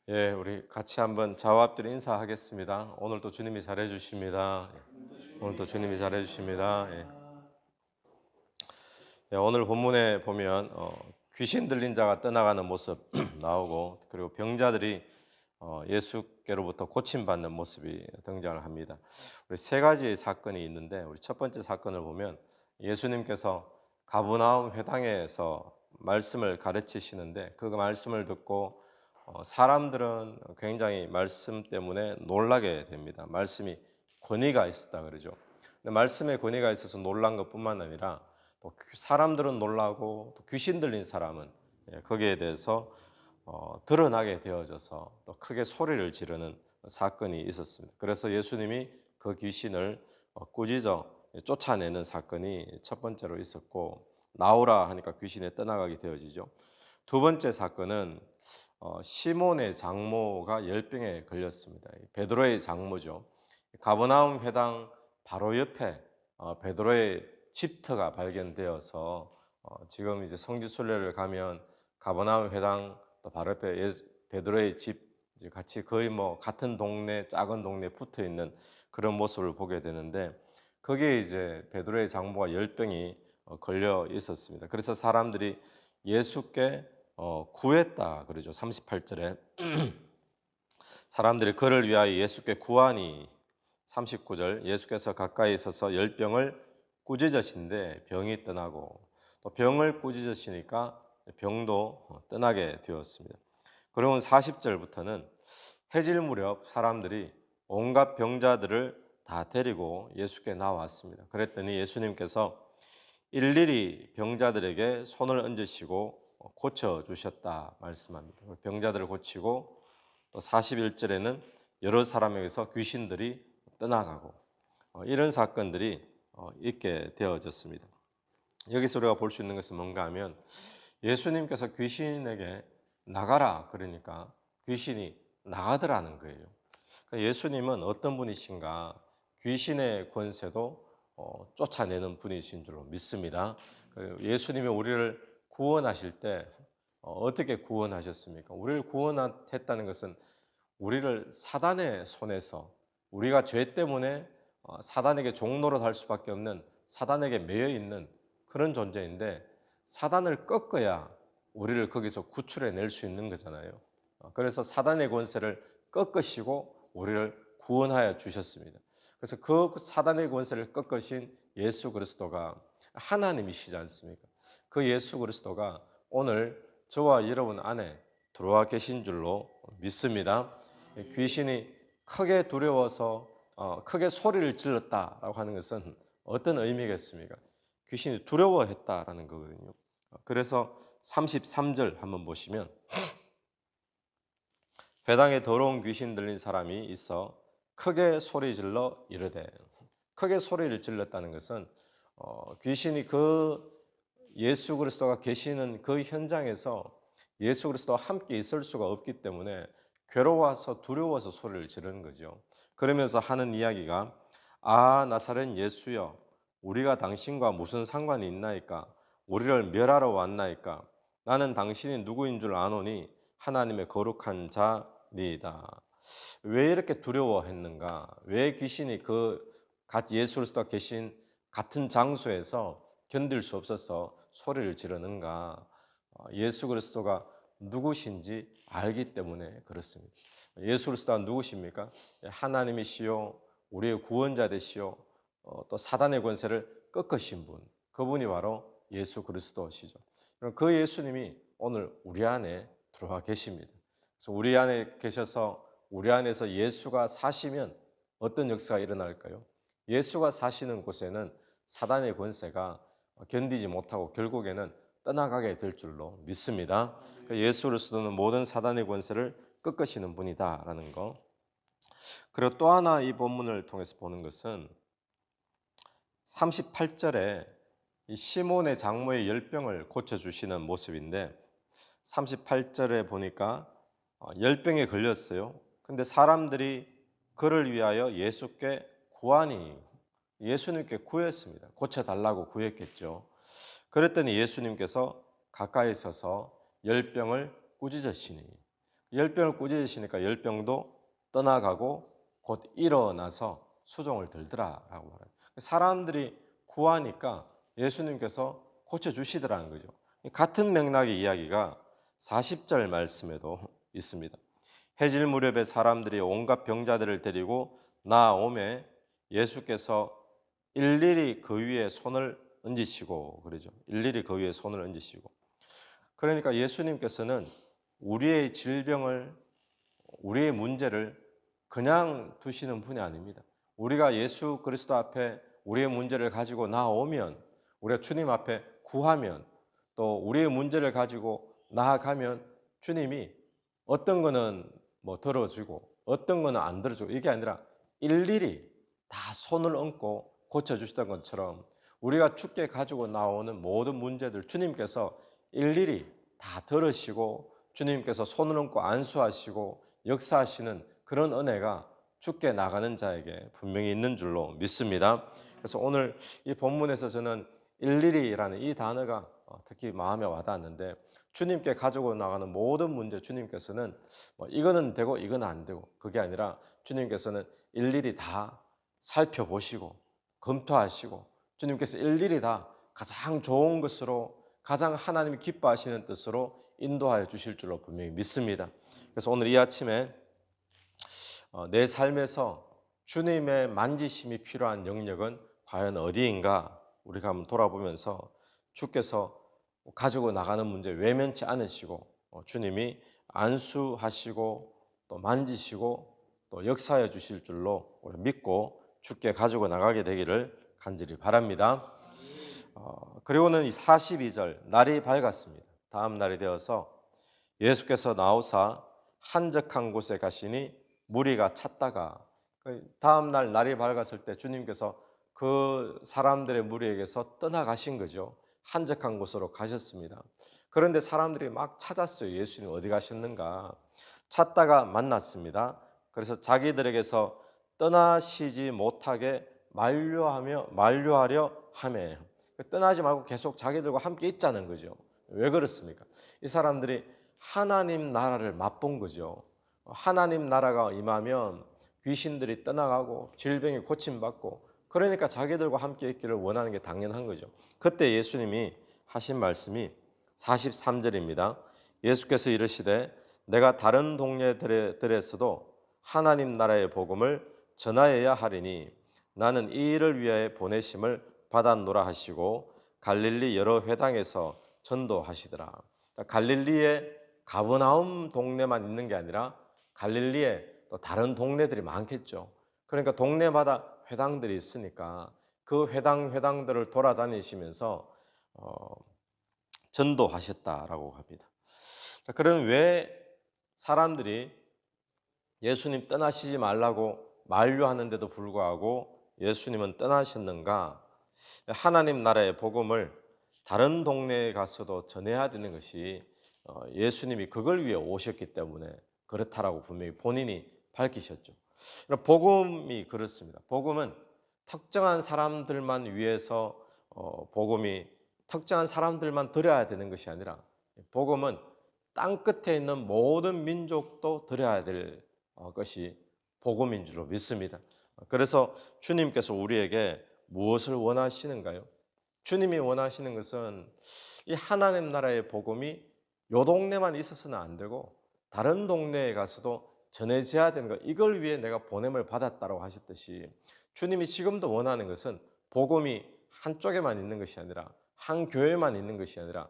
예, 우리 같이 한번 좌우 앞뒤로 인사하겠습니다. 오늘도 주님이 잘해 주십니다. 오늘도 주님이 잘해 주십니다. 예. 예, 오늘 본문에 보면 귀신 들린 자가 떠나가는 모습 나오고, 그리고 병자들이 예수께로부터 고침받는 모습이 등장을 합니다. 우리 세 가지의 사건이 있는데, 우리 첫 번째 사건을 보면 예수님께서 가버나움 회당에서 말씀을 가르치시는데, 그 말씀을 듣고 사람들은 굉장히 말씀 때문에 놀라게 됩니다. 말씀이 권위가 있었다 그러죠. 근데 말씀에 권위가 있어서 놀란 것뿐만 아니라 또 사람들은 놀라고, 또 귀신 들린 사람은 거기에 대해서 드러나게 되어져서 또 크게 소리를 지르는 사건이 있었습니다. 그래서 예수님이 그 귀신을 꾸짖어 쫓아내는 사건이 첫 번째로 있었고, 나오라 하니까 귀신이 떠나가게 되어지죠. 두 번째 사건은 시몬의 장모가 열병에 걸렸습니다. 베드로의 장모죠. 가버나움 회당 바로 옆에 베드로의 집터가 발견되어서 지금 이제 성지순례를 가면 가버나움 회당 또 바로 옆에 베드로의 집 이제 같이 거의 뭐 같은 동네, 작은 동네에 붙어 있는 그런 모습을 보게 되는데, 거기에 이제 베드로의 장모가 열병이 걸려 있었습니다. 그래서 사람들이 예수께 구했다 그러죠. 38절에 사람들이 그를 위하여 예수께 구하니, 39절 예수께서 가까이 서서 열병을 꾸짖으신데 병이 떠나고, 또 병을 꾸짖으시니까 병도 떠나게 되었습니다. 그러면 40절부터는 해질 무렵 사람들이 온갖 병자들을 다 데리고 예수께 나왔습니다. 그랬더니 예수님께서 일일이 병자들에게 손을 얹으시고 고쳐주셨다 말씀합니다. 병자들을 고치고, 또 41절에는 여러 사람에게서 귀신들이 떠나가고, 이런 사건들이 있게 되어졌습니다. 여기서 우리가 볼 수 있는 것은 뭔가 하면, 예수님께서 귀신에게 나가라 그러니까 귀신이 나가더라는 거예요. 그러니까 예수님은 어떤 분이신가, 귀신의 권세도 쫓아내는 분이신 줄로 믿습니다. 예수님이 우리를 구원하실 때 어떻게 구원하셨습니까? 우리를 구원했다는 것은 우리를 사단의 손에서, 우리가 죄 때문에 사단에게 종노릇 할 수밖에 없는, 사단에게 매여 있는 그런 존재인데, 사단을 꺾어야 우리를 거기서 구출해 낼 수 있는 거잖아요. 그래서 사단의 권세를 꺾으시고 우리를 구원하여 주셨습니다. 그래서 그 사단의 권세를 꺾으신 예수 그리스도가 하나님이시지 않습니까? 그 예수 그리스도가 오늘 저와 여러분 안에 들어와 계신 줄로 믿습니다. 귀신이 크게 두려워서 크게 소리를 질렀다라고 하는 것은 어떤 의미겠습니까? 귀신이 두려워했다라는 거거든요. 그래서 33절 한번 보시면, 회당에 더러운 귀신 들린 사람이 있어 크게 소리 질러 이르되, 크게 소리를 질렀다는 것은 귀신이 그 예수 그리스도가 계시는 그 현장에서 예수 그리스도와 함께 있을 수가 없기 때문에 괴로워서 두려워서 소리를 지르는 거죠. 그러면서 하는 이야기가, 아 나사렛 예수여, 우리가 당신과 무슨 상관이 있나이까? 우리를 멸하러 왔나이까? 나는 당신이 누구인 줄 아노니 하나님의 거룩한 자니이다. 왜 이렇게 두려워했는가? 왜 귀신이 예수 그리스도가 계신 같은 장소에서 견딜 수 없어서 소리를 지르는가? 예수 그리스도가 누구신지 알기 때문에 그렇습니다. 예수 그리스도가 누구십니까? 하나님이시요, 우리의 구원자 되시요, 또 사단의 권세를 꺾으신 분, 그분이 바로 예수 그리스도시죠. 그 예수님이 오늘 우리 안에 들어와 계십니다. 그래서 우리 안에 계셔서 우리 안에서 예수가 사시면 어떤 역사가 일어날까요? 예수가 사시는 곳에는 사단의 권세가 견디지 못하고 결국에는 떠나가게 될 줄로 믿습니다. 예수 그리스도는 모든 사단의 권세를 꺾으시는 분이다라는 거. 그리고 또 하나 이 본문을 통해서 보는 것은 38절에 이 시몬의 장모의 열병을 고쳐주시는 모습인데, 38절에 보니까 열병에 걸렸어요. 근데 사람들이 그를 위하여 예수께 구하니, 예수님께 구했습니다. 고쳐달라고 구했겠죠. 그랬더니 예수님께서 가까이 서서 열병을 꾸짖으시니, 열병을 꾸짖으시니까 열병도 떠나가고 곧 일어나서 수종을 들더라라고 말해요. 사람들이 구하니까 예수님께서 고쳐주시더라는 거죠. 같은 맥락의 이야기가 40절 말씀에도 있습니다. 해질 무렵에 사람들이 온갖 병자들을 데리고 나오매 예수께서 일일이 그 위에 손을 얹으시고 그러죠. 일일이 그 위에 손을 얹으시고. 그러니까 예수님께서는 우리의 질병을, 우리의 문제를 그냥 두시는 분이 아닙니다. 우리가 예수 그리스도 앞에 우리의 문제를 가지고 나오면, 우리가 주님 앞에 구하면, 또 우리의 문제를 가지고 나아가면 주님이 어떤 거는 뭐 들어주고 어떤 거는 안 들어주고, 이게 아니라 일일이 다 손을 얹고 고쳐주시던 것처럼 우리가 주께 가지고 나오는 모든 문제들 주님께서 일일이 다 들으시고 주님께서 손을 얹고 안수하시고 역사하시는 그런 은혜가 주께 나가는 자에게 분명히 있는 줄로 믿습니다. 그래서 오늘 이 본문에서 저는 일일이라는 이 단어가 특히 마음에 와닿았는데, 주님께 가지고 나가는 모든 문제 주님께서는 이거는 되고 이건 안 되고, 그게 아니라 주님께서는 일일이 다 살펴보시고 검토하시고 주님께서 일일이 다 가장 좋은 것으로, 가장 하나님이 기뻐하시는 뜻으로 인도하여 주실 줄로 분명히 믿습니다. 그래서 오늘 이 아침에 내 삶에서 주님의 만지심이 필요한 영역은 과연 어디인가 우리가 한번 돌아보면서 주께서 가지고 나가는 문제 외면치 않으시고 주님이 안수하시고 또 만지시고 또 역사해 주실 줄로 우리 믿고 주께 가지고 나가게 되기를 간절히 바랍니다. 그리고는 이 42절, 날이 밝았습니다. 다음 날이 되어서 예수께서 나오사 한적한 곳에 가시니 무리가 찾다가, 다음 날 날이 밝았을 때 주님께서 그 사람들의 무리에게서 떠나가신 거죠. 한적한 곳으로 가셨습니다. 그런데 사람들이 막 찾았어요. 예수님 어디 가셨는가. 찾다가 만났습니다. 그래서 자기들에게서 떠나시지 못하게 만류하려 하며, 떠나지 말고 계속 자기들과 함께 있자는 거죠. 왜 그렇습니까? 이 사람들이 하나님 나라를 맛본 거죠. 하나님 나라가 임하면 귀신들이 떠나가고 질병이 고침받고, 그러니까 자기들과 함께 있기를 원하는 게 당연한 거죠. 그때 예수님이 하신 말씀이 43절입니다. 예수께서 이르시되 내가 다른 동네들에서도 하나님 나라의 복음을 전하여야 하리니 나는 이 일을 위하여 보내심을 받았노라 하시고 갈릴리 여러 회당에서 전도하시더라. 갈릴리에 가버나움 동네만 있는 게 아니라 갈릴리에 또 다른 동네들이 많겠죠. 그러니까 동네마다 회당들이 있으니까 그 회당들을 돌아다니시면서 전도하셨다라고 합니다. 자, 그럼 왜 사람들이 예수님 떠나시지 말라고 만류하는데도 불구하고 예수님은 떠나셨는가? 하나님 나라의 복음을 다른 동네에 가서도 전해야 되는 것이 예수님이 그걸 위해 오셨기 때문에 그렇다라고 분명히 본인이 밝히셨죠. 복음이 그렇습니다. 복음은 특정한 사람들만 위해서 복음이 특정한 사람들만 들어야 되는 것이 아니라 복음은 땅 끝에 있는 모든 민족도 들어야 될 것이 복음인 줄로 믿습니다. 그래서 주님께서 우리에게 무엇을 원하시는가요? 주님이 원하시는 것은 이 하나님 나라의 복음이 요 동네만 있어서는 안 되고 다른 동네에 가서도 전해져야 되는 것, 이걸 위해 내가 보냄을 받았다고 하셨듯이 주님이 지금도 원하는 것은 복음이 한쪽에만 있는 것이 아니라 한 교회만 있는 것이 아니라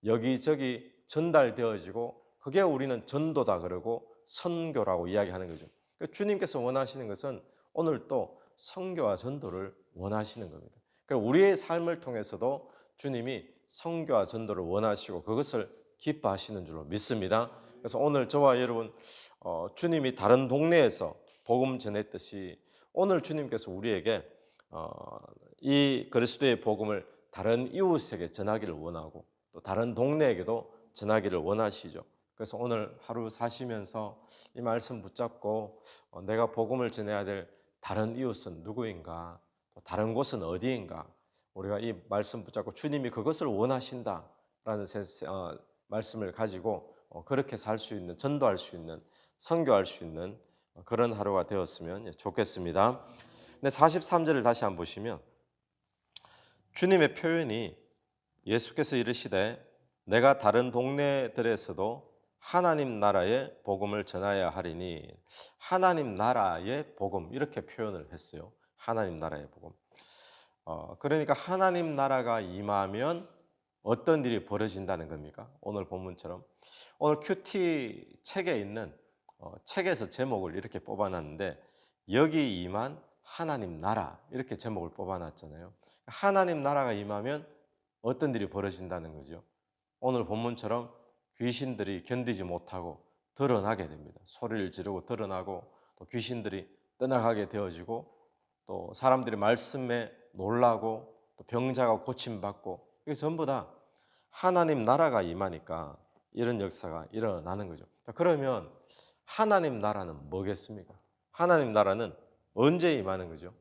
여기저기 전달되어지고, 그게 우리는 전도다 그러고 선교라고 이야기하는 거죠. 그러니까 주님께서 원하시는 것은 오늘 또 선교와 전도를 원하시는 겁니다. 그러니까 우리의 삶을 통해서도 주님이 선교와 전도를 원하시고 그것을 기뻐하시는 줄로 믿습니다. 그래서 오늘 저와 여러분 주님이 다른 동네에서 복음 전했듯이 오늘 주님께서 우리에게 이 그리스도의 복음을 다른 이웃에게 전하기를 원하고 또 다른 동네에게도 전하기를 원하시죠. 그래서 오늘 하루 사시면서 이 말씀 붙잡고 내가 복음을 전해야 될 다른 이웃은 누구인가, 또 다른 곳은 어디인가, 우리가 이 말씀 붙잡고 주님이 그것을 원하신다라는 말씀을 가지고 그렇게 살 수 있는, 전도할 수 있는, 선교할 수 있는 그런 하루가 되었으면 좋겠습니다. 근데 43절을 다시 한번 보시면 주님의 표현이 예수께서 이르시되 내가 다른 동네들에서도 하나님 나라의 복음을 전하여야 하리니, 하나님 나라의 복음 이렇게 표현을 했어요. 하나님 나라의 복음. 그러니까 하나님 나라가 임하면 어떤 일이 벌어진다는 겁니까? 오늘 본문처럼. 오늘 큐티 책에 있는 책에서 제목을 이렇게 뽑아놨는데 여기 임한 하나님 나라 이렇게 제목을 뽑아놨잖아요. 하나님 나라가 임하면 어떤 일이 벌어진다는 거죠. 오늘 본문처럼 귀신들이 견디지 못하고 드러나게 됩니다. 소리를 지르고 드러나고 또 귀신들이 떠나가게 되어지고 또 사람들이 말씀에 놀라고 또 병자가 고침받고 이게 전부 다 하나님 나라가 임하니까 이런 역사가 일어나는 거죠. 그러면 하나님 나라는 뭐겠습니까? 하나님 나라는 언제 임하는 거죠?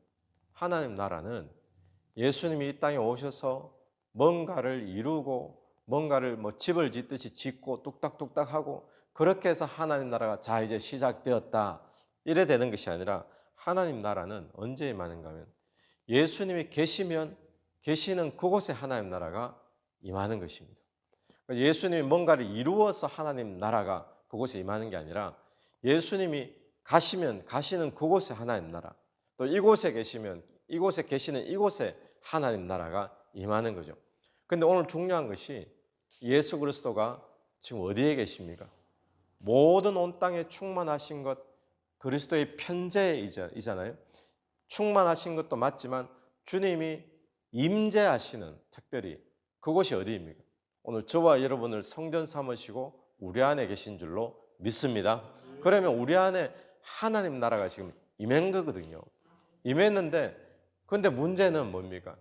하나님 나라는 예수님이 이 땅에 오셔서 뭔가를 이루고 뭔가를 집을 짓듯이 짓고 뚝딱뚝딱 하고 그렇게 해서 하나님 나라가 자 이제 시작되었다 이래 되는 것이 아니라 하나님 나라는 언제 임하는가 하면 예수님이 계시는 그곳에 하나님 나라가 임하는 것입니다. 예수님이 뭔가를 이루어서 하나님 나라가 그곳에 임하는 게 아니라 예수님이 가시는 그곳에 하나님 나라, 또 이곳에 계시면 이곳에 계시는 이곳에 하나님 나라가 임하는 거죠. 근데 오늘 중요한 것이 예수 그리스도가 지금 어디에 계십니까? 모든 온 땅에 충만하신 것 그리스도의 편재이잖아요. 충만하신 것도 맞지만 주님이 임재하시는 특별히 그곳이 어디입니까? 오늘 저와 여러분을 성전 삼으시고 우리 안에 계신 줄로 믿습니다. 그러면 우리 안에 하나님 나라가 지금 임한 거거든요. 임했는데 근데 문제는 뭡니까?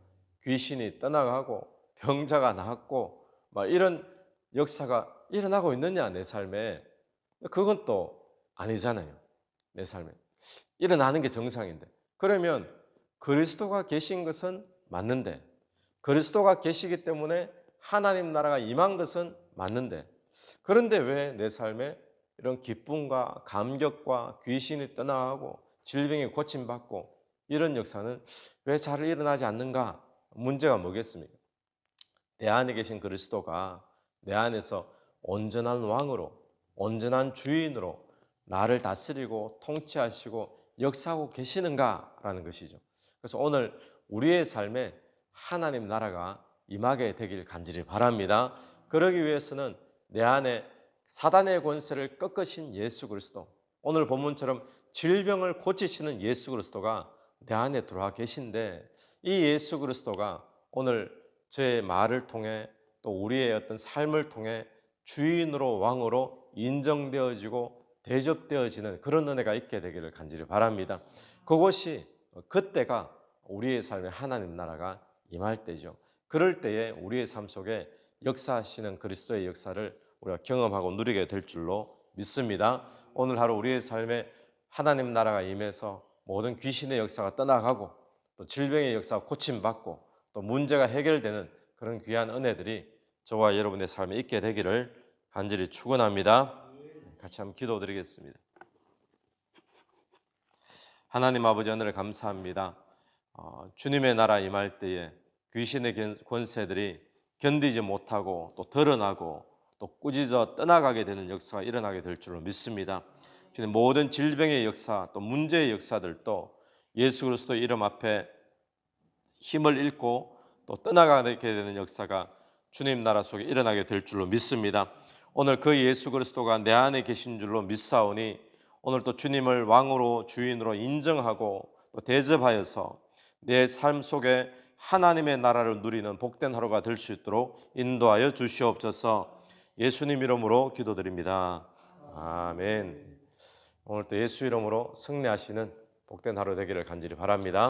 귀신이 떠나가고 병자가 낫고 막 이런 역사가 일어나고 있느냐 내 삶에. 그건 또 아니잖아요. 내 삶에 일어나는 게 정상인데 그러면 그리스도가 계신 것은 맞는데 그리스도가 계시기 때문에 하나님 나라가 임한 것은 맞는데 그런데 왜 내 삶에 이런 기쁨과 감격과 귀신이 떠나가고 질병이 고침받고 이런 역사는 왜 잘 일어나지 않는가? 문제가 뭐겠습니까? 내 안에 계신 그리스도가 내 안에서 온전한 왕으로 온전한 주인으로 나를 다스리고 통치하시고 역사하고 계시는가라는 것이죠. 그래서 오늘 우리의 삶에 하나님 나라가 임하게 되길 간절히 바랍니다. 그러기 위해서는 내 안에 사단의 권세를 꺾으신 예수 그리스도, 오늘 본문처럼 질병을 고치시는 예수 그리스도가 내 안에 들어와 계신데 이 예수 그리스도가 오늘 제 말을 통해 또 우리의 어떤 삶을 통해 주인으로 왕으로 인정되어지고 대접되어지는 그런 은혜가 있게 되기를 간절히 바랍니다. 그것이 그때가 우리의 삶에 하나님 나라가 임할 때죠. 그럴 때에 우리의 삶 속에 역사하시는 그리스도의 역사를 우리가 경험하고 누리게 될 줄로 믿습니다. 오늘 하루 우리의 삶에 하나님 나라가 임해서 모든 귀신의 역사가 떠나가고 또 질병의 역사가 고침받고 또 문제가 해결되는 그런 귀한 은혜들이 저와 여러분의 삶에 있게 되기를 간절히 축원합니다. 같이 한번 기도드리겠습니다. 하나님 아버지 하늘을 감사합니다. 주님의 나라 임할 때에 귀신의 권세들이 견디지 못하고 또 드러나고 또 꾸짖어 떠나가게 되는 역사가 일어나게 될 줄로 믿습니다. 주님 모든 질병의 역사 또 문제의 역사들도 예수 그리스도 이름 앞에 힘을 잃고 또 떠나가게 되는 역사가 주님 나라 속에 일어나게 될 줄로 믿습니다. 오늘 그 예수 그리스도가 내 안에 계신 줄로 믿사오니 오늘 또 주님을 왕으로 주인으로 인정하고 또 대접하여서 내 삶 속에 하나님의 나라를 누리는 복된 하루가 될 수 있도록 인도하여 주시옵소서. 예수님 이름으로 기도드립니다. 아멘. 오늘 또 예수 이름으로 승리하시는 복된 하루 되기를 간절히 바랍니다.